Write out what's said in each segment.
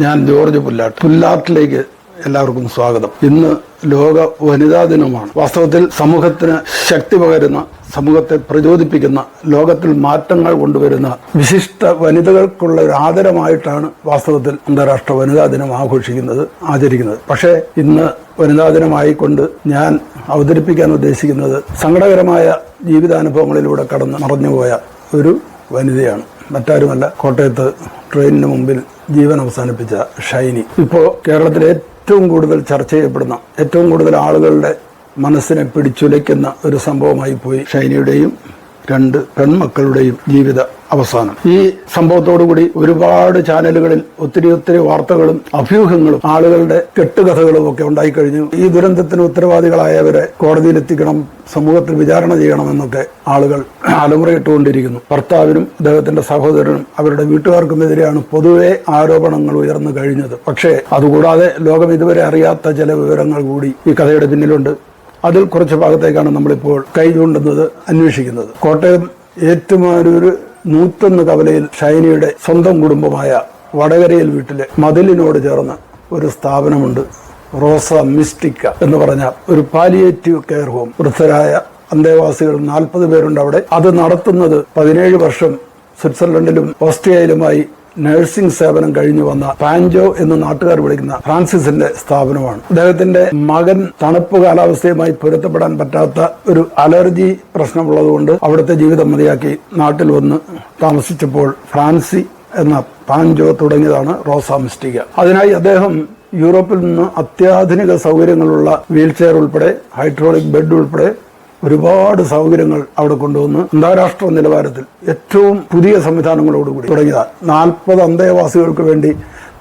ഞാൻ ജോർജ് പുല്ലാട്ടിലേക്ക് എല്ലാവർക്കും സ്വാഗതം. ഇന്ന് ലോക വനിതാ ദിനമാണ്. വാസ്തവത്തിൽ സമൂഹത്തിന് ശക്തി പകരുന്ന, സമൂഹത്തെ പ്രചോദിപ്പിക്കുന്ന, ലോകത്തിൽ മാറ്റങ്ങൾ കൊണ്ടുവരുന്ന വിശിഷ്ട വനിതകൾക്കുള്ള ഒരു ആദരമായിട്ടാണ് വാസ്തവത്തിൽ അന്താരാഷ്ട്ര വനിതാ ദിനം ആചരിക്കുന്നത്. പക്ഷേ ഇന്ന് വനിതാ ദിനമായിക്കൊണ്ട് ഞാൻ അവതരിപ്പിക്കാൻ ഉദ്ദേശിക്കുന്നത് സങ്കടകരമായ ജീവിതാനുഭവങ്ങളിലൂടെ കടന്ന് മറഞ്ഞുപോയ ഒരു വനിതയാണ്. മറ്റാരുമല്ല, കോട്ടയത്ത് ട്രെയിനിന് മുമ്പിൽ ജീവൻ അവസാനിപ്പിച്ച ഷൈനി. ഇപ്പോൾ കേരളത്തിലെ ഏറ്റവും കൂടുതൽ ചർച്ച ചെയ്യപ്പെടുന്ന, ഏറ്റവും കൂടുതൽ ആളുകളുടെ മനസ്സിനെ പിടിച്ചുലയ്ക്കുന്ന ഒരു സംഭവമായി പോയി ഷൈനിയുടെയും 2 പെൺമക്കളുടെയും ജീവിത അവസാനം. ഈ സംഭവത്തോടുകൂടി ഒരുപാട് ചാനലുകളിൽ ഒത്തിരി വാർത്തകളും അഭ്യൂഹങ്ങളും ആളുകളുടെ കെട്ടുകഥകളും ഒക്കെ ഉണ്ടായിക്കഴിഞ്ഞു. ഈ ദുരന്തത്തിന് ഉത്തരവാദികളായവരെ കോടതിയിലെത്തിക്കണം, സമൂഹത്തിൽ വിചാരണ ചെയ്യണമെന്നൊക്കെ ആളുകൾ അലമുറയിട്ടുകൊണ്ടിരിക്കുന്നു. ഭർത്താവിനും അദ്ദേഹത്തിന്റെ സഹോദരനും അവരുടെ വീട്ടുകാർക്കുമെതിരെയാണ് പൊതുവെ ആരോപണങ്ങൾ ഉയർന്നു കഴിഞ്ഞത്. പക്ഷേ അതുകൂടാതെ ലോകം ഇതുവരെ അറിയാത്ത ചില വിവരങ്ങൾ കൂടി ഈ കഥയുടെ പിന്നിലുണ്ട്. അതിൽ കുറച്ച് ഭാഗത്തേക്കാണ് നമ്മളിപ്പോൾ കൈ ചൂണ്ടുന്നത്, അന്വേഷിക്കുന്നത്. കോട്ടയം ഏറ്റുമാനൂര് 101 കവലയിൽ ഷൈനിയുടെ സ്വന്തം കുടുംബമായ വടകരയിൽ വീട്ടിലെ മതിലിനോട് ചേർന്ന് ഒരു സ്ഥാപനമുണ്ട്. റോസ മിസ്റ്റിക്ക എന്ന് പറഞ്ഞ ഒരു പാലിയേറ്റീവ് കെയർ ഹോം. വൃദ്ധരായ അന്തേവാസികൾ 40 പേരുണ്ട് അവിടെ. അത് നടത്തുന്നത് 17 വർഷം സ്വിറ്റ്സർലൻഡിലും ഓസ്ട്രിയയിലുമായി നഴ്സിംഗ് സേവനം കഴിഞ്ഞു വന്ന പാഞ്ചോ എന്ന് നാട്ടുകാർ വിളിക്കുന്ന ഫ്രാൻസിസിന്റെ സ്ഥാപനമാണ്. അദ്ദേഹത്തിന്റെ മകൻ തണുപ്പ് കാലാവസ്ഥയുമായി പൊരുത്തപ്പെടാൻ പറ്റാത്ത ഒരു അലർജി പ്രശ്നമുള്ളതുകൊണ്ട് അവിടുത്തെ ജീവിതം മതിയാക്കി നാട്ടിൽ വന്ന് താമസിച്ചപ്പോൾ ഫ്രാൻസി എന്ന പാഞ്ചോ തുടങ്ങിയതാണ് റോസ മിസ്റ്റിക്ക. അതിനായി അദ്ദേഹം യൂറോപ്പിൽ നിന്ന് അത്യാധുനിക സൗകര്യങ്ങളുള്ള വീൽ ചെയർ ഉൾപ്പെടെ, ഹൈഡ്രോളിക് ബെഡ് ഉൾപ്പെടെ ഒരുപാട് സൗകര്യങ്ങൾ അവിടെ കൊണ്ടുവന്ന് അന്താരാഷ്ട്ര നിലവാരത്തിൽ ഏറ്റവും പുതിയ സംവിധാനങ്ങളോടുകൂടി തുടങ്ങിയതാണ്. 40 അന്തേവാസികൾക്ക് വേണ്ടി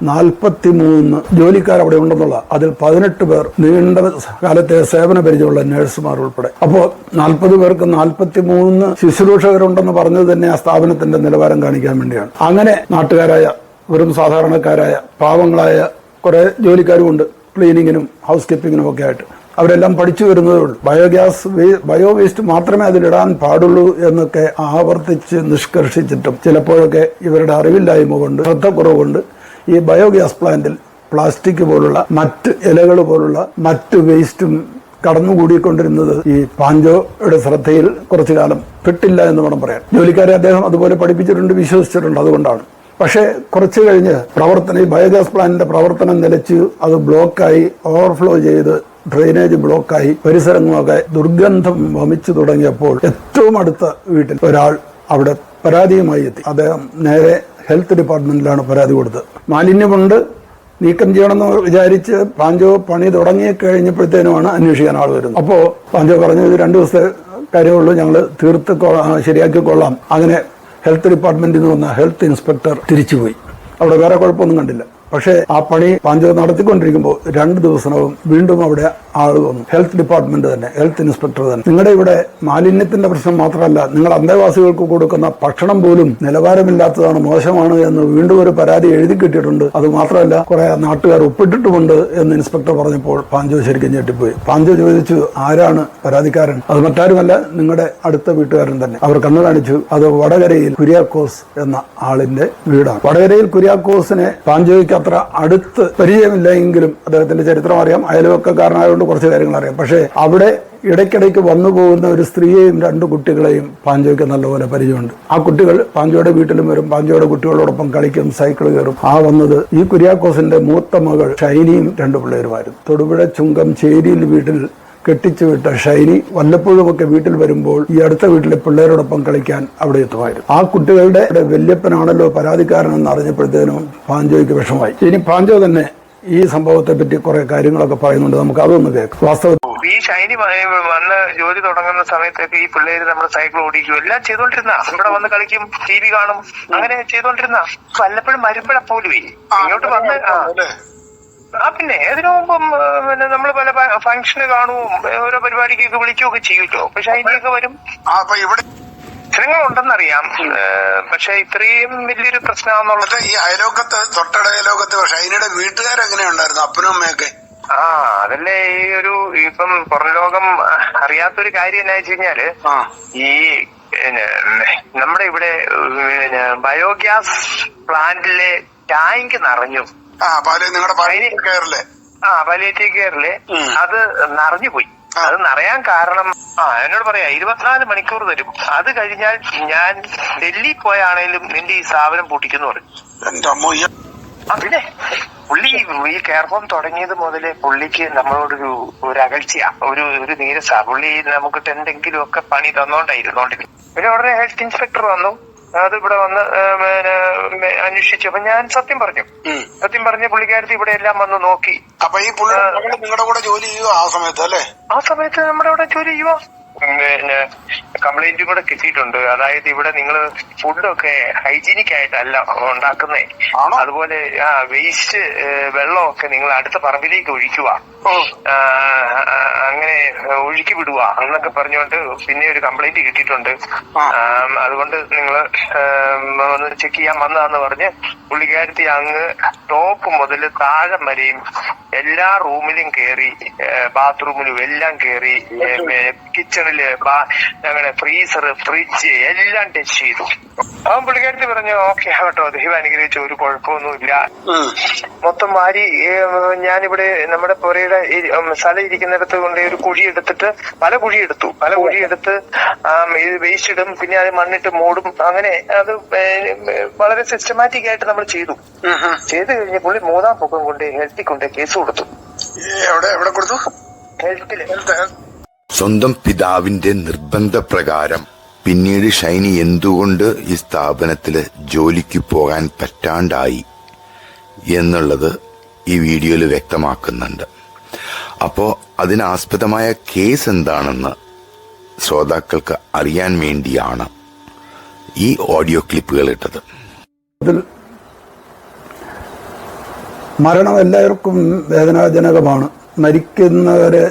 43 ജോലിക്കാർ അവിടെ ഉണ്ടെന്നുള്ള, അതിൽ 18 പേർ നീണ്ട കാലത്തെ സേവന പരിചയമുള്ള നഴ്സുമാർ ഉൾപ്പെടെ. അപ്പോൾ 40 പേർക്ക് 43 ശുശ്രൂഷകരുണ്ടെന്ന് പറഞ്ഞത് തന്നെ ആ സ്ഥാപനത്തിന്റെ നിലവാരം കാണിക്കാൻ വേണ്ടിയാണ്. അങ്ങനെ നാട്ടുകാരായ, വെറും സാധാരണക്കാരായ, പാവങ്ങളായ കുറെ ജോലിക്കാരുമുണ്ട്, ക്ലീനിങ്ങിനും ഹൗസ് കീപ്പിങ്ങിനും ഒക്കെ ആയിട്ട്. അവരെല്ലാം പഠിച്ചു വരുന്നതേ ഉള്ളൂ. ബയോ വേസ്റ്റ് മാത്രമേ അതിലിടാൻ പാടുള്ളൂ എന്നൊക്കെ ആവർത്തിച്ച് നിഷ്കർഷിച്ചിട്ടും ചിലപ്പോഴൊക്കെ ഇവരുടെ അറിവില്ലായ്മ കൊണ്ട്, ശ്രദ്ധക്കുറവുകൊണ്ട് ഈ ബയോഗ്യാസ് പ്ലാന്റിൽ പ്ലാസ്റ്റിക് പോലുള്ള, മറ്റ് ഇലകൾ പോലുള്ള മറ്റ് വേസ്റ്റും കടന്നുകൂടിക്കൊണ്ടിരുന്നത് ഈ പാഞ്ചോയുടെ ശ്രദ്ധയിൽ കുറച്ചു കാലം പെട്ടില്ല എന്ന് വേണം പറയാൻ. ജോലിക്കാരെ അദ്ദേഹം അതുപോലെ പഠിപ്പിച്ചിട്ടുണ്ട്, വിശ്വസിച്ചിട്ടുണ്ട്. അതുകൊണ്ടാണ്. പക്ഷേ കുറച്ചു കഴിഞ്ഞ് ഈ ബയോഗ്യാസ് പ്ലാന്റിന്റെ പ്രവർത്തനം നിലച്ച് അത് ബ്ലോക്കായി, ഓവർഫ്ലോ ചെയ്ത് ഡ്രെയിനേജ് ബ്ലോക്കായി പരിസരങ്ങളൊക്കെ ദുർഗന്ധം വമിച്ചു തുടങ്ങിയപ്പോൾ ഏറ്റവും അടുത്ത വീട്ടിൽ ഒരാൾ അവിടെ പരാതിയുമായി എത്തി. അദ്ദേഹം നേരെ ഹെൽത്ത് ഡിപ്പാർട്ട്മെന്റിലാണ് പരാതി കൊടുത്തത്. മാലിന്യമുണ്ട്, നീക്കം ചെയ്യണമെന്ന് വിചാരിച്ച് പാഞ്ചോ പണി തുടങ്ങി കഴിഞ്ഞപ്പോഴത്തേനുമാണ് അന്വേഷിക്കാൻ ആൾ വരുന്നത്. അപ്പോൾ പാഞ്ചോ പറഞ്ഞു, ഇത് 2 ദിവസത്തെ കാര്യമുള്ളൂ, ഞങ്ങൾ തീർത്ത് ശരിയാക്കിക്കൊള്ളാം. അങ്ങനെ ഹെൽത്ത് ഡിപ്പാർട്ട്മെന്റിൽ നിന്ന് വന്ന ഹെൽത്ത് ഇൻസ്പെക്ടർ തിരിച്ചുപോയി. അവിടെ വേറെ കുഴപ്പമൊന്നും കണ്ടില്ല. പക്ഷേ ആ പണി പാഞ്ചോ നടത്തിക്കൊണ്ടിരിക്കുമ്പോൾ 2 ദിവസവും വീണ്ടും അവിടെ ആൾ വന്നു. ഹെൽത്ത് ഡിപ്പാർട്ട്മെന്റ് തന്നെ, ഹെൽത്ത് ഇൻസ്പെക്ടർ തന്നെ. നിങ്ങളുടെ ഇവിടെ മാലിന്യത്തിന്റെ പ്രശ്നം മാത്രമല്ല, നിങ്ങൾ അന്തേവാസികൾക്ക് കൊടുക്കുന്ന ഭക്ഷണം പോലും നിലവാരമില്ലാത്തതാണ്, മോശമാണ് എന്ന് വീണ്ടും ഒരു പരാതി എഴുതി കിട്ടിയിട്ടുണ്ട്. അത് മാത്രമല്ല, കുറെ നാട്ടുകാർ ഒപ്പിട്ടിട്ടുമുണ്ട് എന്ന് ഇൻസ്പെക്ടർ പറഞ്ഞപ്പോൾ പാഞ്ചോ ശരിക്കും ഞെട്ടിപ്പോയി. പാഞ്ചോ ചോദിച്ചു, ആരാണ് പരാതിക്കാരൻ? അത് മറ്റാരുമല്ല, നിങ്ങളുടെ അടുത്ത വീട്ടുകാരൻ തന്നെ. അവർ കണ്ണു കാണിച്ചു. അത് വടകരയിൽ കുര്യാക്കോസ് എന്ന ആളിന്റെ വീടാണ്. വടകരയിൽ കുര്യാക്കോസിനെ പാഞ്ചോയ്ക്ക് അത്ര അടുത്ത് പരിചയമില്ല എങ്കിലും അദ്ദേഹത്തിന്റെ ചരിത്രം അറിയാം, അയൽവക്കക്കാരനായതുകൊണ്ട് കുറച്ച് കാര്യങ്ങൾ അറിയാം. പക്ഷേ അവിടെ ഇടയ്ക്കിടയ്ക്ക് വന്നു പോകുന്ന ഒരു സ്ത്രീയെയും 2 കുട്ടികളെയും പാഞ്ചോയ്ക്ക് നല്ലപോലെ പരിചയമുണ്ട്. ആ കുട്ടികൾ പാഞ്ചോയുടെ വീട്ടിലും വരും, പാഞ്ചോയുടെ കുട്ടികളോടൊപ്പം കളിക്കും, സൈക്കിൾ കയറും. ആ വന്നത് ഈ കുര്യാക്കോസിന്റെ മൂത്ത മകൾ ഷൈനിയും 2 പിള്ളേരുമായിരുന്നു. തൊടുപുഴ ചുങ്കം ചേരിയിൽ വീട്ടിൽ കെട്ടിച്ചു വിട്ട ഷൈനി വല്ലപ്പോഴുമൊക്കെ വീട്ടിൽ വരുമ്പോൾ ഈ അടുത്ത വീട്ടിലെ പിള്ളേരോടൊപ്പം കളിക്കാൻ അവിടെ എത്തുമായിരുന്നു. ആ കുട്ടികളുടെ വല്യപ്പനാണല്ലോ പരാതിക്കാരനെന്ന് അറിഞ്ഞപ്പോഴത്തേനും പാഞ്ചോയ്ക്ക് വിഷമായി. ഇനി പാഞ്ചോ തന്നെ ഈ സംഭവത്തെ പറ്റി കുറെ കാര്യങ്ങളൊക്കെ പറയുന്നുണ്ട്, നമുക്ക് അതൊന്ന് കേൾക്കാം. വാസ്തവത്തിൽ ഈ ഷൈനി വന്ന് ജോലി തുടങ്ങുന്ന സമയത്തൊക്കെ ഈ പിള്ളേര് നമ്മുടെ സൈക്കിൾ ഓടിക്കും, എല്ലാം ചെയ്തോണ്ടിരുന്ന, ഇവിടെ വന്ന് കളിക്കും, TV കാണും, അങ്ങനെ ചെയ്തോണ്ടിരുന്ന. വല്ലപ്പോഴും വരുമ്പോഴപ്പോലും ഇങ്ങോട്ട് വന്ന് പിന്നെ ഇതിനു മുമ്പും പിന്നെ നമ്മള് പല ഫംഗ്ഷന് കാണുവും ഓരോ പരിപാടിക്കൊക്കെ വിളിക്കുകയൊക്കെ ചെയ്യൂല്ലോ. പക്ഷെ അതിന്റെയൊക്കെ വരും. പ്രശ്നങ്ങളുണ്ടെന്നറിയാം, പക്ഷെ ഇത്രയും വലിയൊരു പ്രശ്നമാണെന്നുള്ളത് ഈ അയലോക്കത്ത്, തൊട്ടട അയലോക്കത്ത് ഷൈനിയുടെ വീട്ടുകാരെങ്ങനെ ഉണ്ടായിരുന്നു, അപ്പനും അമ്മയൊക്കെ? അതല്ലേ ഈ ഒരു ഇപ്പം പുറം ലോകം അറിയാത്തൊരു കാര്യം എന്നാ വെച്ച് കഴിഞ്ഞാല്, ഈ നമ്മുടെ ഇവിടെ ബയോഗ്യാസ് പ്ലാന്റിലെ ടാങ്ക് നിറഞ്ഞു. നിങ്ങളുടെ കയറില്ലേ? പാലിയേറ്റീവ് കെയറില് അത് നിറഞ്ഞുപോയി. അത് നിറയാൻ കാരണം എന്നോട് പറയാ 24 മണിക്കൂർ തരും, അത് കഴിഞ്ഞാൽ ഞാൻ ഡൽഹി പോയാണേലും നിന്റെ ഈ സ്ഥാപനം പൂട്ടിക്കുന്നു പറയും. പിന്നെ പുള്ളി ഈ കെയർ ഹോം തുടങ്ങിയത് മുതലേ പുള്ളിക്ക് നമ്മളോടൊരു അകൽച്ചയാ, ഒരു നീരസാ. പുള്ളി നമുക്കിട്ട് എന്തെങ്കിലും ഒക്കെ പണി തന്നോണ്ടിരുന്നോണ്ടിരിക്കും. പിന്നെ ഉടനെ ഹെൽത്ത് ഇൻസ്പെക്ടർ വന്നു, അത് ഇവിടെ വന്ന് അന്വേഷിച്ചു. അപ്പൊ ഞാൻ സത്യം പറഞ്ഞു പുള്ളിക്കാരത്തി ഇവിടെ എല്ലാം വന്ന് നോക്കി. അപ്പൊ ഈ നിങ്ങളുടെ കൂടെ ജോലി ചെയ്യുവോ ആ സമയത്ത്? അല്ലേ, ആ സമയത്ത് നമ്മുടെ ഇവിടെ ജോലി ചെയ്യുവോ. പിന്നെ കംപ്ലൈന്റും കൂടെ കിട്ടിയിട്ടുണ്ട്. അതായത് ഇവിടെ നിങ്ങൾ ഫുഡൊക്കെ ഹൈജീനിക് ആയിട്ടല്ല ഉണ്ടാക്കുന്നേ, അതുപോലെ വേസ്റ്റ് വെള്ളമൊക്കെ നിങ്ങൾ അടുത്ത പറമ്പിലേക്ക് ഒഴിക്കുക, അങ്ങനെ ഒഴുക്കി വിടുക എന്നൊക്കെ പറഞ്ഞുകൊണ്ട് പിന്നെ ഒരു കംപ്ലൈന്റ് കിട്ടിയിട്ടുണ്ട്. അതുകൊണ്ട് നിങ്ങൾ ഒന്ന് ചെക്ക് ചെയ്യാൻ വന്നതാന്ന് പറഞ്ഞ് പുള്ളിക്കാരത്തി അങ്ങ് ടോപ്പ് മുതൽ താഴെ വരെയും എല്ലാ റൂമിലും കയറി, ബാത്റൂമിലും എല്ലാം കയറി, കിച്ചണില് ഞങ്ങളുടെ ഫ്രീസർ, ഫ്രിഡ്ജ് എല്ലാം ടച്ച് ചെയ്തു. അവൻ പുള്ളിക്കാരത്തി പറഞ്ഞു ഓക്കെ കേട്ടോ, ദൈവം അനുഗ്രഹിച്ചു, ഒരു കുഴപ്പമൊന്നുമില്ല. മൊത്തം വാരി ഞാനിവിടെ നമ്മുടെ പുരയുടെ സ്ഥലം ഇരിക്കുന്നിടത്ത് കൊണ്ട് ഒരു കുഴി എടുത്തിട്ട് പല കുഴി എടുത്ത് ഇത് വേസ്റ്റ് ഇടും, പിന്നെ അത് മണ്ണിട്ട് മൂടും. അങ്ങനെ അത് വളരെ സിസ്റ്റമാറ്റിക് ആയിട്ട് നമ്മൾ ചെയ്തു കഴിഞ്ഞ് പുള്ളി 3-ാം പൊക്കം കൊണ്ട് ഹെൽത്തിൽ കൊണ്ട് കേസ് കൊടുത്തു. എവിടെ കൊടുത്തു? ഹെൽത്തില്. സ്വന്തം പിതാവിന്റെ നിർബന്ധപ്രകാരം പിന്നീട് ഷൈനി എന്തുകൊണ്ട് ഈ സ്ഥാപനത്തില് ജോലിക്ക് പോകാൻ പറ്റാണ്ടായി എന്നുള്ളത് ഈ വീഡിയോയിൽ വ്യക്തമാക്കുന്നുണ്ട്. അപ്പോ അതിനാസ്പദമായ കേസ് എന്താണെന്ന് ശ്രോതാക്കൾക്ക് അറിയാൻ വേണ്ടിയാണ് ഈ ഓഡിയോ ക്ലിപ്പുകൾ ഇട്ടത്. മരണം എല്ലാവർക്കും വേദനാജനകമാണ്. മരിക്കുന്നവരെ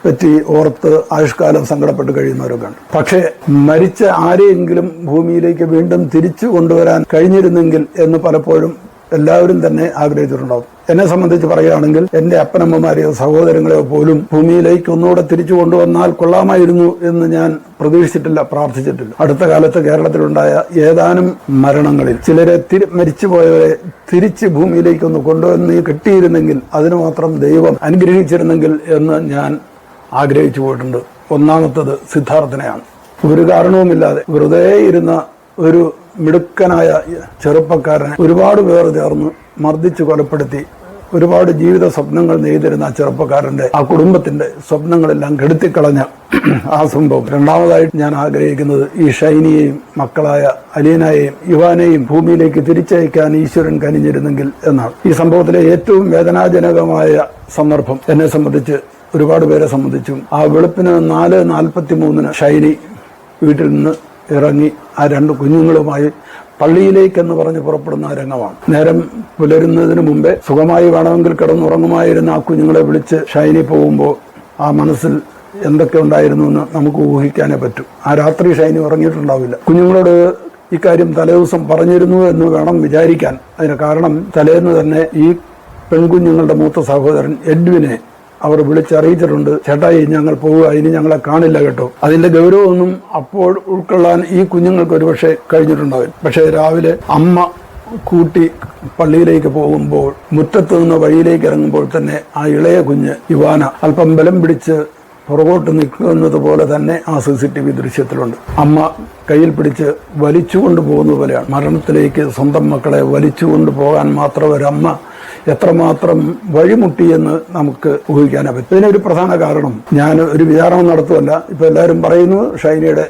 പറ്റി ഓർത്ത് ആയുഷ്കാലം സങ്കടപ്പെട്ട് കഴിയുന്നവരൊക്കെ ഉണ്ട്. പക്ഷേ മരിച്ച ആരെയെങ്കിലും ഭൂമിയിലേക്ക് വീണ്ടും തിരിച്ചു കൊണ്ടുവരാൻ കഴിഞ്ഞിരുന്നെങ്കിൽ എന്ന് പലപ്പോഴും എല്ലാവരും തന്നെ ആഗ്രഹിച്ചിട്ടുണ്ടാവും. എന്നെ സംബന്ധിച്ച് പറയുകയാണെങ്കിൽ എന്റെ അപ്പനമ്മമാരെയോ സഹോദരങ്ങളെയോ പോലും ഭൂമിയിലേക്ക് ഒന്നുകൂടെ തിരിച്ചു കൊണ്ടുവന്നാൽ കൊള്ളാമായിരുന്നു എന്ന് ഞാൻ പ്രതീക്ഷിച്ചിട്ടില്ല, പ്രാർത്ഥിച്ചിട്ടില്ല. അടുത്ത കാലത്ത് കേരളത്തിലുണ്ടായ ഏതാനും മരണങ്ങളിൽ ചിലരെ മരിച്ചുപോയവരെ തിരിച്ച് ഭൂമിയിലേക്ക് ഒന്ന് കൊണ്ടുവന്ന് കിട്ടിയിരുന്നെങ്കിൽ, അതിന് മാത്രം ദൈവം അനുഗ്രഹിച്ചിരുന്നെങ്കിൽ എന്ന് ഞാൻ ആഗ്രഹിച്ചു പോയിട്ടുണ്ട്. ഒന്നാമത്തത് സിദ്ധാർത്ഥനെയാണ്. ഒരു കാരണവുമില്ലാതെ വെറുതെ ഇരുന്ന ഒരു മിടുക്കനായ ചെറുപ്പക്കാരനെ ഒരുപാട് പേർ ചേർന്ന് മർദ്ദിച്ച് കൊലപ്പെടുത്തി ഒരുപാട് ജീവിത സ്വപ്നങ്ങൾ നെയ്തിരുന്ന ആ ചെറുപ്പക്കാരന്റെ, ആ കുടുംബത്തിന്റെ സ്വപ്നങ്ങളെല്ലാം കെടുത്തിക്കളഞ്ഞ ആ സംഭവം. രണ്ടാമതായിട്ട് ഞാൻ ആഗ്രഹിക്കുന്നത് ഈ ഷൈനിയെയും മക്കളായ അലീനയെയും ഇവാനെയും ഭൂമിയിലേക്ക് തിരിച്ചയക്കാൻ ഈശ്വരൻ കനിഞ്ഞിരുന്നെങ്കിൽ എന്നാണ്. ഈ സംഭവത്തിലെ ഏറ്റവും വേദനാജനകമായ സന്ദർഭം എന്നെ സംബന്ധിച്ച്, ഒരുപാട് പേരെ സംബന്ധിച്ചും, ആ വെളുപ്പിന് 4:43 ഷൈനി വീട്ടിൽ നിന്ന് ഇറങ്ങി ആ 2 കുഞ്ഞുങ്ങളുമായി പള്ളിയിലേക്കെന്ന് പറഞ്ഞ് പുറപ്പെടുന്ന ആ രംഗമാണ്. നേരം പുലരുന്നതിന് മുമ്പേ സുഖമായി വേണമെങ്കിൽ കിടന്നുറങ്ങുമായിരുന്ന ആ കുഞ്ഞുങ്ങളെ വിളിച്ച് ഷൈനി പോകുമ്പോൾ ആ മനസ്സിൽ എന്തൊക്കെ ഉണ്ടായിരുന്നു എന്ന് നമുക്ക് ഊഹിക്കാനേ പറ്റൂ. ആ രാത്രി ഷൈനി ഉറങ്ങിയിട്ടുണ്ടാവില്ല. കുഞ്ഞുങ്ങളോട് ഇക്കാര്യം തലേദിവസം പറഞ്ഞിരുന്നു എന്ന് വേണം വിചാരിക്കാൻ. അതിന് കാരണം തലേന്ന് തന്നെ ഈ പെൺകുഞ്ഞുങ്ങളുടെ മൂത്ത സഹോദരൻ എഡ്വിനെ അവർ വിളിച്ചറിയിച്ചിട്ടുണ്ട്, ചേട്ടായി ഞങ്ങൾ പോവുക, ഇനി ഞങ്ങളെ കാണില്ല കേട്ടോ. അതിന്റെ ഗൗരവമൊന്നും അപ്പോൾ ഉൾക്കൊള്ളാൻ ഈ കുഞ്ഞുങ്ങൾക്ക് ഒരുപക്ഷെ കഴിഞ്ഞിട്ടുണ്ടാവില്ല. പക്ഷെ രാവിലെ അമ്മ കൂട്ടി പള്ളിയിലേക്ക് പോകുമ്പോൾ മുറ്റത്ത് നിന്ന് വഴിയിലേക്ക് ഇറങ്ങുമ്പോൾ തന്നെ ആ ഇളയ കുഞ്ഞ് ഇവാന അല്പം ബലം പിടിച്ച് പുറകോട്ട് നിൽക്കുന്നത് പോലെ തന്നെ ആ CCTV ദൃശ്യത്തിലുണ്ട്. അമ്മ കയ്യിൽ പിടിച്ച് വലിച്ചുകൊണ്ട് പോകുന്നത് പോലെയാണ്. മരണത്തിലേക്ക് സ്വന്തം മക്കളെ വലിച്ചുകൊണ്ട് പോകാൻ മാത്രം ഒരമ്മ എത്രമാത്രം വഴിമുട്ടിയെന്ന് നമുക്ക് ഊഹിക്കാനേ പറ്റും. ഇതിനൊരു പ്രധാന കാരണം, ഞാൻ ഒരു വിചാരണ നടത്തുമല്ല, ഇപ്പൊ എല്ലാവരും പറയുന്നു ഷൈനിയുടെ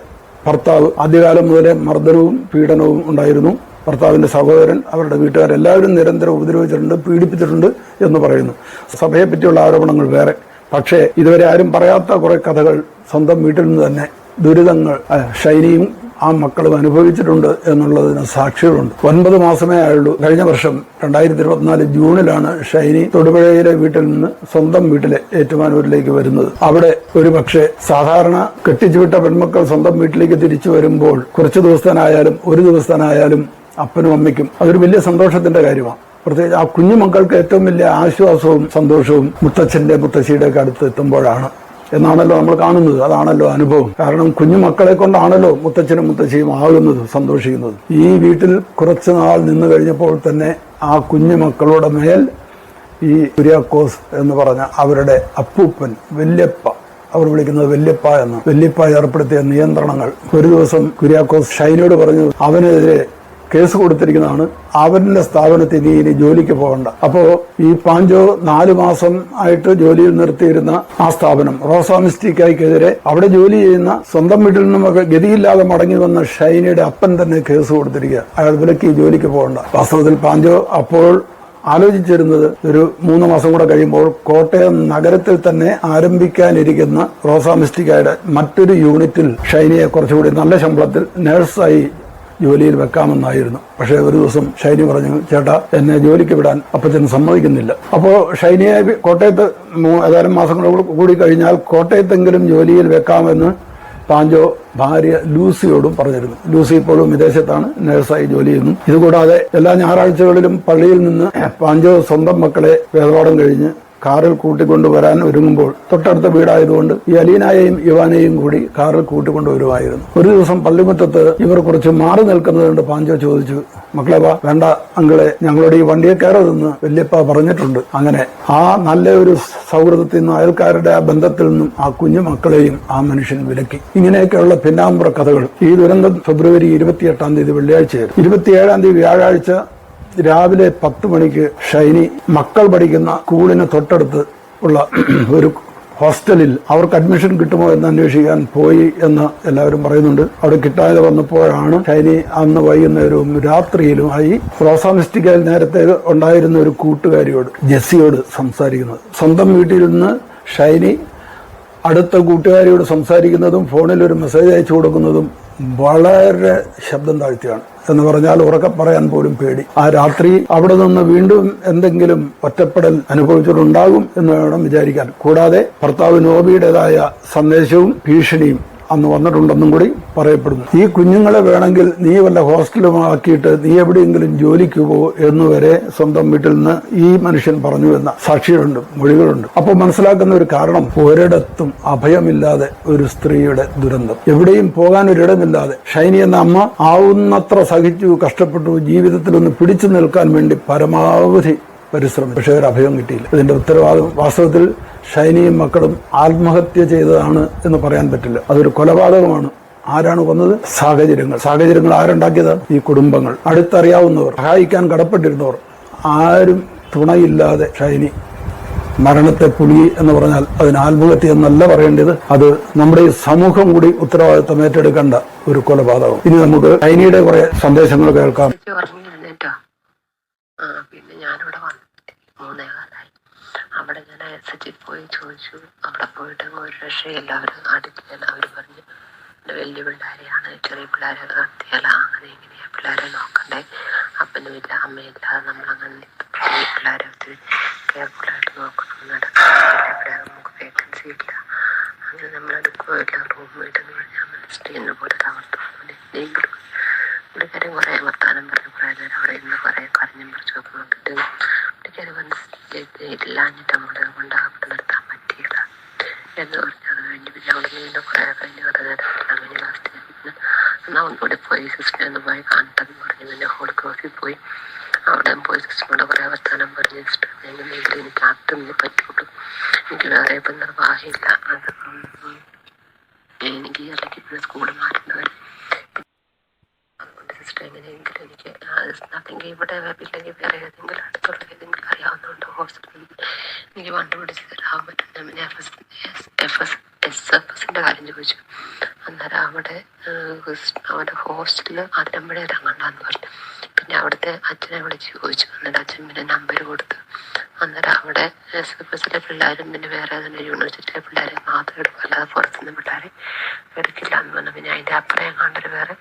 ഭർത്താവ് ആദ്യകാലം മുതലേ മർദ്ദനവും പീഡനവും ഉണ്ടായിരുന്നു. ഭർത്താവിന്റെ സഹോദരൻ, അവരുടെ വീട്ടുകാരെല്ലാവരും നിരന്തരം ഉപദ്രവിച്ചിട്ടുണ്ട്, പീഡിപ്പിച്ചിട്ടുണ്ട് എന്ന് പറയുന്നു. സഭയെ പറ്റിയുള്ള ആരോപണങ്ങൾ വേറെ. പക്ഷേ ഇതുവരെ ആരും പറയാത്ത കുറെ കഥകൾ സ്വന്തം വീട്ടിൽ നിന്ന് തന്നെ ദുരിതങ്ങൾ ഷൈനിയും ആ മക്കളും അനുഭവിച്ചിട്ടുണ്ട് എന്നുള്ളതിന് സാക്ഷികളുണ്ട്. 9 മാസമേ ആയുള്ളൂ. കഴിഞ്ഞ വർഷം 2024 ജൂണിലാണ് ഷൈനി തൊടുപുഴയിലെ വീട്ടിൽ നിന്ന് സ്വന്തം വീട്ടിലെ ഏറ്റുമാനൂരിലേക്ക് വരുന്നത്. അവിടെ ഒരുപക്ഷെ സാധാരണ കെട്ടിച്ചുവിട്ട പെൺമക്കൾ സ്വന്തം വീട്ടിലേക്ക് തിരിച്ചു വരുമ്പോൾ കുറച്ചു ദിവസത്തിനായാലും ഒരു ദിവസത്തിനായാലും അപ്പനും അമ്മയ്ക്കും അതൊരു വലിയ സന്തോഷത്തിന്റെ കാര്യമാണ്. പ്രത്യേകിച്ച് ആ കുഞ്ഞുമക്കൾക്ക് ഏറ്റവും വലിയ ആശ്വാസവും സന്തോഷവും മുത്തച്ഛന്റെ മുത്തശ്ശിയുടെ ഒക്കെ അടുത്ത് എത്തുമ്പോഴാണ് എന്നാണല്ലോ നമ്മൾ കാണുന്നത്. അതാണല്ലോ അനുഭവം. കാരണം കുഞ്ഞുമക്കളെ കൊണ്ടാണല്ലോ മുത്തച്ഛനും മുത്തശ്ശിയും ആകുന്നത്, സന്തോഷിക്കുന്നത്. ഈ വീട്ടിൽ കുറച്ചു നാൾ നിന്ന് കഴിഞ്ഞപ്പോൾ തന്നെ ആ കുഞ്ഞു മക്കളുടെ മേൽ ഈ കുര്യാക്കോസ് എന്ന് പറഞ്ഞ അവരുടെ അപ്പൂപ്പൻ വല്യപ്പ, അവർ വിളിക്കുന്നത് വല്യപ്പ എന്ന്, വല്യപ്പ ഏർപ്പെടുത്തിയ നിയന്ത്രണങ്ങൾ ഒരു ദിവസം കുര്യാക്കോസ് ഷൈനയോട് പറഞ്ഞു അവനെതിരെ കേസ് കൊടുത്തിരിക്കുന്നതാണ്, അവന്റെ സ്ഥാപനത്തിൽ ഇനി ജോലിക്ക് പോകണ്ട. അപ്പോ ഈ പാഞ്ചോ 4 മാസം ആയിട്ട് ജോലിയിൽ നിർത്തിയിരുന്ന ആ സ്ഥാപനം റോസാ മിസ്റ്റിക്കായ്ക്കെതിരെ അവിടെ ജോലി ചെയ്യുന്ന സ്വന്തം വീട്ടിൽ നിന്നും ഗതിയില്ലാതെ മടങ്ങി വന്ന ഷൈനയുടെ അപ്പൻ തന്നെ കേസ് കൊടുത്തിരിക്കുക, അയാൾ വിലക്ക് ജോലിക്ക് പോകണ്ട. വാസ്തവത്തിൽ പാഞ്ചോ അപ്പോൾ ആലോചിച്ചിരുന്നത് ഒരു 3 മാസം കൂടെ കഴിയുമ്പോൾ കോട്ടയം നഗരത്തിൽ തന്നെ ആരംഭിക്കാനിരിക്കുന്ന റോസാ മിസ്റ്റിക്കായുടെ മറ്റൊരു യൂണിറ്റിൽ ഷൈനിയെ കുറച്ചുകൂടി നല്ല ശമ്പളത്തിൽ നഴ്സായി ജോലിയിൽ വെക്കാമെന്നായിരുന്നു. പക്ഷേ ഒരു ദിവസം ഷൈനി പറഞ്ഞു, ചേട്ടാ എന്നെ ജോലിക്ക് വിടാൻ അപ്പച്ചൻ സമ്മതിക്കുന്നില്ല. അപ്പോൾ ഷൈനിയെ കോട്ടയത്ത് ഏതാനും മാസങ്ങൾ കൂടി കഴിഞ്ഞാൽ കോട്ടയത്തെങ്കിലും ജോലിയിൽ വെക്കാമെന്ന് പാഞ്ചോ ഭാര്യ ലൂസിയോടും പറഞ്ഞിരുന്നു. ലൂസി ഇപ്പോഴും വിദേശത്താണ്, നഴ്സായി ജോലി ചെയ്യുന്നു. ഇതുകൂടാതെ എല്ലാ ഞായറാഴ്ചകളിലും പള്ളിയിൽ നിന്ന് പാഞ്ചോ സ്വന്തം മക്കളെ വേദപാഠം കഴിഞ്ഞ് കാറിൽ കൂട്ടിക്കൊണ്ടുവരാൻ ഒരുങ്ങുമ്പോൾ തൊട്ടടുത്ത വീടായതുകൊണ്ട് ഈ അലീനായെയും ഇവാനെയും കൂടി കാറിൽ കൂട്ടിക്കൊണ്ടുവരുമായിരുന്നു. ഒരു ദിവസം പള്ളിമുറ്റത്ത് ഇവർ കുറച്ച് മാറി നിൽക്കുന്നതുകൊണ്ട് പാഞ്ചോ ചോദിച്ചു, മക്കളെ വാ, വേണ്ട അങ്കിളെ, ഞങ്ങളുടെ ഈ വണ്ടിയെ കയറതെന്ന് വല്യപ്പ പറഞ്ഞിട്ടുണ്ട്. അങ്ങനെ ആ നല്ല ഒരു സൗഹൃദത്തിൽ നിന്നും അയൽക്കാരുടെ ആ ബന്ധത്തിൽ നിന്നും ആ കുഞ്ഞു മക്കളെയും ആ മനുഷ്യൻ വിലക്കി. ഇങ്ങനെയൊക്കെയുള്ള പിന്നാമ്പുറ കഥകൾ. ഈ ദുരന്തം ഫെബ്രുവരി 28 വെള്ളിയാഴ്ചയായിരുന്നു. 27 വ്യാഴാഴ്ച രാവിലെ 10 മണിക്ക് ഷൈനി മക്കൾ പഠിക്കുന്ന സ്കൂളിന് തൊട്ടടുത്ത് ഉള്ള ഒരു ഹോസ്റ്റലിൽ അവർക്ക് അഡ്മിഷൻ കിട്ടുമോ എന്ന് അന്വേഷിക്കാൻ പോയി എന്ന് എല്ലാവരും പറയുന്നുണ്ട്. അവിടെ കിട്ടാതെ വന്നപ്പോഴാണ് ഷൈനി അന്ന് വൈകുന്നേരവും രാത്രിയിലുമായി റോസാ മിസ്റ്റിക്കയിൽ നേരത്തെ ഉണ്ടായിരുന്ന ഒരു കൂട്ടുകാരിയോട്, ജെസ്സിയോട് സംസാരിക്കുന്നത്. സ്വന്തം വീട്ടിൽ നിന്ന് ഷൈനി അടുത്ത കൂട്ടുകാരിയോട് സംസാരിക്കുന്നതും ഫോണിൽ ഒരു മെസ്സേജ് അയച്ചു കൊടുക്കുന്നതും വളരെ ശബ്ദം താഴ്ത്തിയാണ്. എന്ന് പറഞ്ഞാൽ ഉറക്കെ പറയാൻ പോലും പേടി. ആ രാത്രി അവിടെ നിന്ന് വീണ്ടും എന്തെങ്കിലും ഒറ്റപ്പെടൽ അനുഭവിച്ചിട്ടുണ്ടാകും എന്ന് വേണം വിചാരിക്കാൻ. കൂടാതെ ഭർത്താവ് നോബിയുടേതായ സന്ദേശവും ഭീഷണിയും അന്ന് വന്നിട്ടുണ്ടെന്നും കൂടി പറയപ്പെടുന്നു. ഈ കുഞ്ഞുങ്ങളെ വേണമെങ്കിൽ നീ വല്ല ഹോസ്റ്റലുമാക്കിയിട്ട് നീ എവിടെയെങ്കിലും ജോലിക്ക് പോ എന്നുവരെ സ്വന്തം വീട്ടിൽ നിന്ന് ഈ മനുഷ്യൻ പറഞ്ഞു എന്ന സാക്ഷികളുണ്ട്, മൊഴികളുണ്ട്. അപ്പോൾ മനസ്സിലാക്കുന്ന ഒരു കാരണം, ഒരിടത്തും അഭയമില്ലാതെ ഒരു സ്ത്രീയുടെ ദുരന്തം, എവിടെയും പോകാൻ ഒരിടമില്ലാതെ ഷൈനി എന്ന അമ്മ ആവുന്നത്ര സഹിച്ചു, കഷ്ടപ്പെട്ടു, ജീവിതത്തിൽ ഒന്ന് പിടിച്ചു നിൽക്കാൻ വേണ്ടി പരമാവധി പരിശ്രമം. പക്ഷേ ഒരു അഭയം കിട്ടിയില്ല. ഇതിന്റെ ഉത്തരവാദിത്വം വാസ്തവത്തിൽ ഷൈനിയും മക്കളും ആത്മഹത്യ ചെയ്തതാണ് എന്ന് പറയാൻ പറ്റില്ല. അതൊരു കൊലപാതകമാണ്. ആരാണ് കൊന്നത്? സാഹചര്യങ്ങൾ ആരുണ്ടാക്കിയത്? ഈ കുടുംബങ്ങൾ, അടുത്തറിയാവുന്നവർ, സഹായിക്കാൻ കടപ്പെട്ടിരുന്നവർ. ആരും തുണയില്ലാതെ ഷൈനി മരണത്തെ പുലി എന്ന് പറഞ്ഞാൽ അതിന് ആത്മഹത്യ എന്നല്ല പറയേണ്ടത്, അത് നമ്മുടെ ഈ സമൂഹം കൂടി ഉത്തരവാദിത്വം ഏറ്റെടുക്കേണ്ട ഒരു കൊലപാതകം. ഇനി നമുക്ക് ഷൈനിയുടെ കുറെ സന്ദേശങ്ങൾ കേൾക്കാം. പിന്നെ ഞാനിവിടെ വന്നിട്ട് 3 കാലമായി. അവിടെ ഞാൻ SH പോയി ചോദിച്ചു. അവിടെ പോയിട്ട് ഒരു രക്ഷയില്ല. അവർ പറഞ്ഞു വലിയ പിള്ളേരെയാണ്, ചെറിയ പിള്ളേരെ നടത്തിയാല, അങ്ങനെ ഇങ്ങനെയാ പിള്ളേരെ നോക്കണ്ടേ, അപ്പനുമില്ല അമ്മയില്ലാതെ നമ്മളങ്ങനെ പിള്ളേരെ ഒത്തിരി കെയർഫുള്ളായിട്ട് നോക്കണം, ഇവിടെ നമുക്ക് വേക്കൻസി ഇല്ല, അങ്ങനെ നമ്മളെടുക്കുകയില്ല, റൂംമേറ്റെന്ന് പറഞ്ഞാൽ മനസ്സിലാകുന്ന പോലെ താമസം. പുള്ളിക്കാരൻ കുറേ വർത്താനം പറഞ്ഞ് കുറേ നേരം അവിടെ ഇന്ന് കുറേ കരഞ്ഞും പറിച്ചൊക്കെ നോക്കിയിട്ട് പുള്ളിക്കാരൻ ഇല്ലാഞ്ഞിട്ട് നമ്മളെ കൊണ്ട് അവിടെ നിർത്താൻ പറ്റിയില്ല എന്ന് പറഞ്ഞ് അത് കഴിഞ്ഞ് പിന്നെ അവിടെ നിന്ന് കുറേ കഴിഞ്ഞ് കഥ നേരത്തില്ല. അങ്ങനെ ലാസ്റ്റ് പിന്നെ എന്നാൽ ഒന്നുകൂടി പോയി സിസ്റ്ററെ ഒന്ന് പോയി കാണട്ടെന്ന് പറഞ്ഞ് പിന്നെ ഹോളിക്ക് ഓഫിൽ പോയി. അവിടെ പോയി സിസ്റ്ററിനോട് കുറേ വർത്താനം പറഞ്ഞ് സിസ്റ്റർ എങ്ങനെയെങ്കിലും എനിക്ക് അതൊന്നും പറ്റുള്ളൂ, എനിക്ക് വേറെ ഇപ്പം നിർവാഹമില്ല, അത് എനിക്ക് അല്ലെങ്കിൽ പിന്നെ സ്കൂള് മാറ്റുന്നവർ സിസ്റ്റർ എങ്ങനെയെങ്കിലും എനിക്ക് അല്ലെങ്കിൽ ഇവിടെ ഇല്ലെങ്കിൽ വേറെ ഏതെങ്കിലും അടുത്തുള്ള ഏതെങ്കിലും അറിയാവുന്നതുകൊണ്ട് ഹോസ്പിറ്റലിൽ എനിക്ക് കണ്ടുപിടിച്ച് തരാൻ പറ്റും. പിന്നെ SFSന്റെ കാര്യം ചോദിച്ചു. അന്നേരം അവിടെ ഹോസ്റ്റലിൽ അതിരമ്പഴ ഇറങ്ങണ്ടെന്ന് പറഞ്ഞു. പിന്നെ അവിടുത്തെ അച്ഛനെ വിളിച്ച് ചോദിച്ചു. അന്നേരം അച്ഛൻ പിന്നെ നമ്പർ കൊടുത്തു. അന്നേരം അവിടെ SFSലെ പിള്ളേരും പിന്നെ വേറെ ഏതെങ്കിലും യൂണിവേഴ്സിറ്റിയിലെ പിള്ളേരെ മാത്രം എടുക്കും, അല്ലാതെ പുറത്തുനിന്ന് പിള്ളേരെ എടുക്കില്ല എന്ന് പറഞ്ഞു. പിന്നെ അതിൻ്റെ അപ്പുറം എങ്ങാണ്ടൊരു വേറെ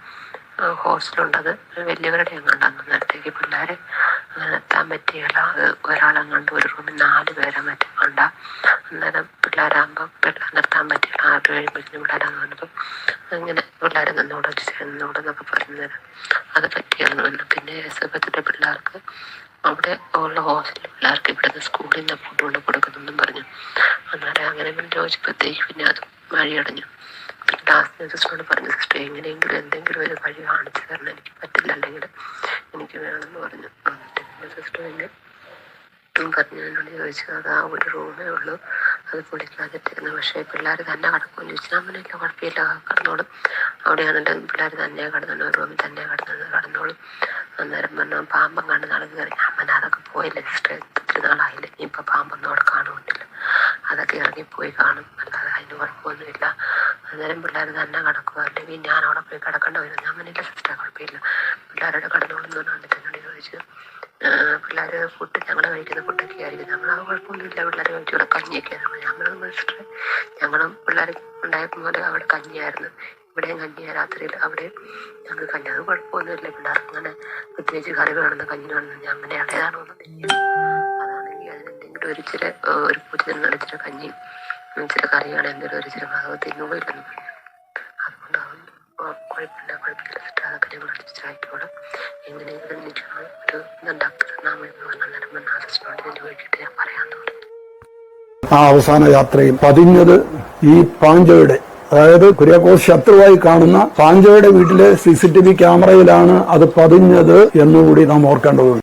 ഹോസ്റ്റലുണ്ടത് വലിയവരുടെ എങ്ങാണ്ടാന്ന്. നേരത്തേക്ക് പിള്ളേരെ അങ്ങനെ എത്താൻ പറ്റിയല്ല. അത് ഒരാളെങ്ങാണ്ട് ഒരു റൂമിൽ 4 പേരെ മറ്റെങ്ങാണ്ട. അന്നേരം പിള്ളേരാകുമ്പോൾ നിർത്താൻ പറ്റില്ല. 6 കഴിയുമ്പോഴത്തേനും പിള്ളേരാന്ന് പറഞ്ഞപ്പോൾ അങ്ങനെ പിള്ളേരെ നിന്നോടെന്നൊക്കെ പറഞ്ഞുതരാം. അത് പറ്റിയെന്ന് പറഞ്ഞു. പിന്നെ SFSന്റെ പിള്ളേർക്ക് അവിടെ ഉള്ള ഹോസ്റ്റലിൽ പിള്ളേർക്ക് ഇവിടുന്ന് സ്കൂളിൽ നിന്ന് ഫുഡ് കൊണ്ട് കൊടുക്കുന്നെന്നും പറഞ്ഞു. അന്നേരം അങ്ങനെ പിന്നെ ചോദിച്ചപ്പോഴത്തേക്ക് പിന്നെ അത് വഴിയടഞ്ഞു. ലാസ്റ്റ് സിസ്റ്ററോട് പറഞ്ഞു, സിസ്റ്റർ എങ്ങനെയെങ്കിലും എന്തെങ്കിലും ഒരു വഴി കാണിച്ചു തരണം, എനിക്ക് പറ്റില്ല, അല്ലെങ്കിൽ എനിക്ക് വേണമെന്ന് പറഞ്ഞു. എന്നിട്ട് സിസ്റ്റർ എന്നെ പറഞ്ഞു എന്നോട് ചോദിച്ചത് അത് ആ ഒരു റൂമേ ഉള്ളൂ, അത് പൊളിക്കാതിട്ടിരുന്നു, പക്ഷേ പിള്ളേർ തന്നെ കിടക്കുമെന്ന് ചോദിച്ചാൽ അങ്ങനെയല്ല, കുഴപ്പമില്ല കിടന്നോളും, അവിടെയാണെന്റെ പിള്ളേർ തന്നെ കിടന്നു, റൂമിൽ തന്നെ കിടന്നോളും. അന്നേരം പറഞ്ഞു പാമ്പം കണ്ട് നടന്ന് കയറി. അമ്മ അതൊക്കെ പോയില്ല സിസ്റ്റർ, ഒത്തിരി നാളായില്ല, ഇനിയിപ്പോൾ പാമ്പൊന്നും അവിടെ കാണുന്നില്ല, അതൊക്കെ ഇറങ്ങിപ്പോയി കാണും, അല്ലാതെ അതിന് കുഴപ്പമൊന്നുമില്ല. അന്നേരം പിള്ളേർ തന്നെ കിടക്കുക, അല്ലെങ്കിൽ ഞാൻ അവിടെ പോയി കിടക്കേണ്ട വരും. അങ്ങനെയില്ല സിസ്റ്റർ, കുഴപ്പമില്ല, പിള്ളേരുടെ കിടന്നോളെന്ന് പറഞ്ഞിട്ട് എന്നോട് ചോദിച്ചു. പിള്ളേർ ഫുഡ് ഞങ്ങൾ കഴിക്കുന്ന ഫുഡൊക്കെ ആയിരിക്കും, ഞങ്ങളത് കുഴപ്പമൊന്നുമില്ല, പിള്ളേർ കഴിച്ചുകൂടെ കഞ്ഞിയൊക്കെയാണ്. ഞങ്ങളും സിസ്റ്റർ ഞങ്ങളും പിള്ളേർ ഉണ്ടായപ്പോൾ പോലെ അവിടെ കഞ്ഞിയായിരുന്നു, ഇവിടെയും കഞ്ഞിയാണ് രാത്രിയിൽ, അവിടെയും ഞങ്ങൾ കഞ്ഞി, അത് കുഴപ്പമൊന്നുമില്ല. പിള്ളേർക്ക് അങ്ങനെ പ്രത്യേകിച്ച് കറി വേണമെന്ന് കഞ്ഞി വേണമെന്ന് അങ്ങനെ ഇടയതാണോ എന്ന് തിരിഞ്ഞു. അതാണെങ്കിൽ അതിനെന്തെങ്കിലും ഒരു പൂജത്തിന് ഇച്ചിരി കഞ്ഞിയും ഇച്ചിരി കറിയാണ്, എന്തെങ്കിലും ഒരിച്ചിരി അത് തിന്നുപോയില്ലെന്ന് പറഞ്ഞു. അതുകൊണ്ട് കുഴപ്പമില്ല സിസ്റ്റർ, അതൊക്കെ ഞങ്ങൾ അടിച്ചിട്ടായിക്കോളും, എങ്ങനെയെങ്കിലും എനിക്ക് ഒരു ഇതുണ്ടാക്കി തന്നാൽ മതി എന്ന് പറഞ്ഞാൽ അന്നേരം ആ സിസ്റ്ററിനോട് ഇതിന് വേണ്ടിയിട്ട് ഞാൻ പറയാമെന്ന് പറഞ്ഞു. ആ അവസാന യാത്രയിൽ പതിഞ്ഞത് ഈ പാഞ്ചോയുടെ, അതായത് കുര്യാക്കോസ് ശത്രുവായി കാണുന്ന പാഞ്ചോയുടെ വീട്ടിലെ CCTV ക്യാമറയിലാണ് അത് പതിഞ്ഞത് എന്നുകൂടി നാം ഓർക്കേണ്ടതുണ്ട്.